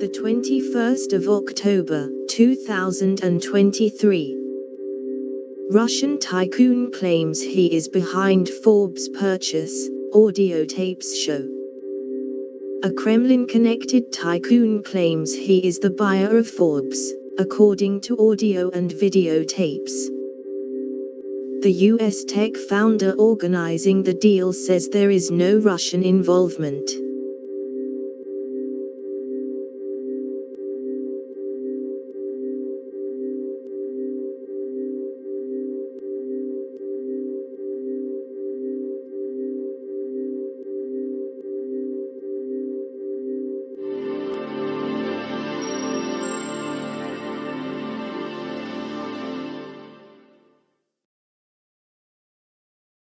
The 21st of October, 2023. Russian tycoon claims he is behind Forbes purchase, audiotapes show. A Kremlin-connected tycoon claims he is the buyer of Forbes, according to audio and videotapes. The US tech founder organizing the deal says there is no Russian involvement.